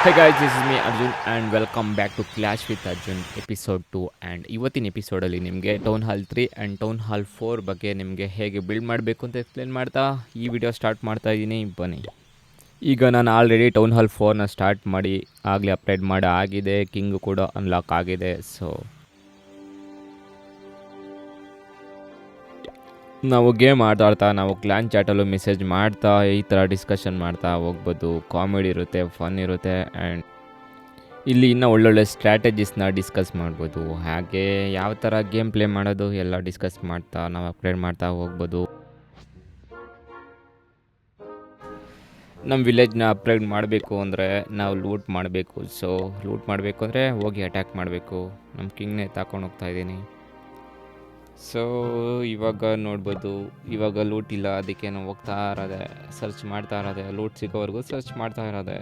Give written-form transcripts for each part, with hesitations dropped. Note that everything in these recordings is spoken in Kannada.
Hey guys, this is me Arjun and welcome back to Clash with Arjun episode 2 and ಇವತ್ತಿನ ಎಪಿಸೋಡಲ್ಲಿ ನಿಮಗೆ town hall 3 and town hall 4 ಬಗ್ಗೆ ನಿಮಗೆ ಹೇಗೆ ಬಿಲ್ಡ್ ಮಾಡಬೇಕು ಅಂತ ಎಕ್ಸ್ಪ್ಲೇನ್ ಮಾಡ್ತಾ ಈ ವಿಡಿಯೋ ಸ್ಟಾರ್ಟ್ ಮಾಡ್ತಾ ಇದ್ದೀನಿ. ಬನ್ನಿ, ಈಗ ನಾನು ಆಲ್ರೆಡಿ ಟೌನ್ ಹಾಲ್ 4ನ ಸ್ಟಾರ್ಟ್ ಮಾಡಿ ಆಗಲೇ ಅಪ್ಡೇಟ್ ಮಾಡಿ ಆಗಿದೆ. ಕಿಂಗು ಕೂಡ ಅನ್ಲಾಕ್ ಆಗಿದೆ. ಸೊ ನಾವು ಗೇಮ್ ಆಡ್ತಾ ನಾವು ಕ್ಲಾನ್ ಚಾಟಲ್ಲೂ ಮೆಸೇಜ್ ಮಾಡ್ತಾ ಈ ಥರ ಡಿಸ್ಕಷನ್ ಮಾಡ್ತಾ ಹೋಗ್ಬೋದು. ಕಾಮಿಡಿ ಇರುತ್ತೆ, ಫನ್ ಇರುತ್ತೆ ಆ್ಯಂಡ್ ಇಲ್ಲಿ ಇನ್ನೂ ಒಳ್ಳೊಳ್ಳೆ ಸ್ಟ್ರಾಟಜೀಸ್ನ ಡಿಸ್ಕಸ್ ಮಾಡ್ಬೋದು. ಹಾಗೆ ಯಾವ ಥರ ಗೇಮ್ ಪ್ಲೇ ಮಾಡೋದು ಎಲ್ಲ ಡಿಸ್ಕಸ್ ಮಾಡ್ತಾ ನಾವು ಅಪ್ಗ್ರೇಡ್ ಮಾಡ್ತಾ ಹೋಗ್ಬೋದು. ನಮ್ಮ ವಿಲೇಜ್ನ ಅಪ್ಗ್ರೇಡ್ ಮಾಡಬೇಕು ಅಂದರೆ ನಾವು ಲೂಟ್ ಮಾಡಬೇಕು. ಸೊ ಲೂಟ್ ಮಾಡಬೇಕು ಅಂದರೆ ಹೋಗಿ ಅಟ್ಯಾಕ್ ಮಾಡಬೇಕು. ನಮ್ಮ ಕಿಂಗ್ನೇ ತಗೊಂಡು ಹೋಗ್ತಾ ಇದ್ದೀನಿ. ಸೊ ಇವಾಗ ನೋಡ್ಬೋದು, ಇವಾಗ ಲೂಟ್ ಇಲ್ಲ, ಅದಕ್ಕೆ ನಾವು ಹೋಗ್ತಾ ಇರೋದೆ, ಸರ್ಚ್ ಮಾಡ್ತಾ ಇರೋದೆ, ಲೂಟ್ ಸಿಗೋವರೆಗೂ ಸರ್ಚ್ ಮಾಡ್ತಾ ಇರೋದೆ.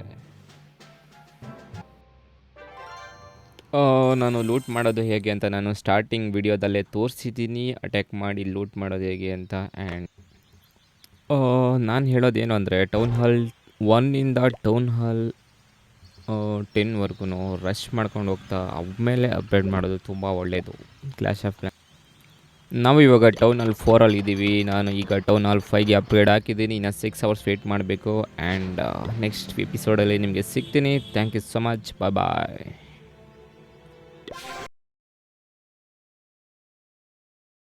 ನಾನು ಲೂಟ್ ಮಾಡೋದು ಹೇಗೆ ಅಂತ ನಾನು ಸ್ಟಾರ್ಟಿಂಗ್ ವಿಡಿಯೋದಲ್ಲೇ ತೋರಿಸಿದ್ದೀನಿ, ಅಟ್ಯಾಕ್ ಮಾಡಿ ಲೂಟ್ ಮಾಡೋದು ಹೇಗೆ ಅಂತ. ಆ್ಯಂಡ್ ನಾನು ಹೇಳೋದೇನು ಅಂದರೆ ಟೌನ್ ಹಾಲ್ 1ಇಂದ ಟೌನ್ ಹಾಲ್ 10ವರೆಗೂ ರಶ್ ಮಾಡ್ಕೊಂಡು ಹೋಗ್ತಾ ಆಮೇಲೆ ಅಪ್ಗ್ರೇಡ್ ಮಾಡೋದು ತುಂಬ ಒಳ್ಳೆಯದು ಕ್ಲಾಶ್ ಆಫ್ ಕ್ಲಾನ್. ನಾವು ಇವಾಗ ಟೌನ್ ಹಾಲ್ 4ಅಲ್ಲಿ ಇದ್ದೀವಿ. ನಾನು ಈಗ ಟೌನ್ ಹಾಲ್ 5ಗೆ ಅಪ್ಗ್ರೇಡ್ ಹಾಕಿದ್ದೀನಿ. ಇನ್ನು 6 ಅವರ್ಸ್ ವೇಟ್ ಮಾಡಬೇಕು. ಆ್ಯಂಡ್ ನೆಕ್ಸ್ಟ್ ಎಪಿಸೋಡಲ್ಲಿ ನಿಮಗೆ ಸಿಗ್ತೀನಿ. Thank you so much. Bye bye.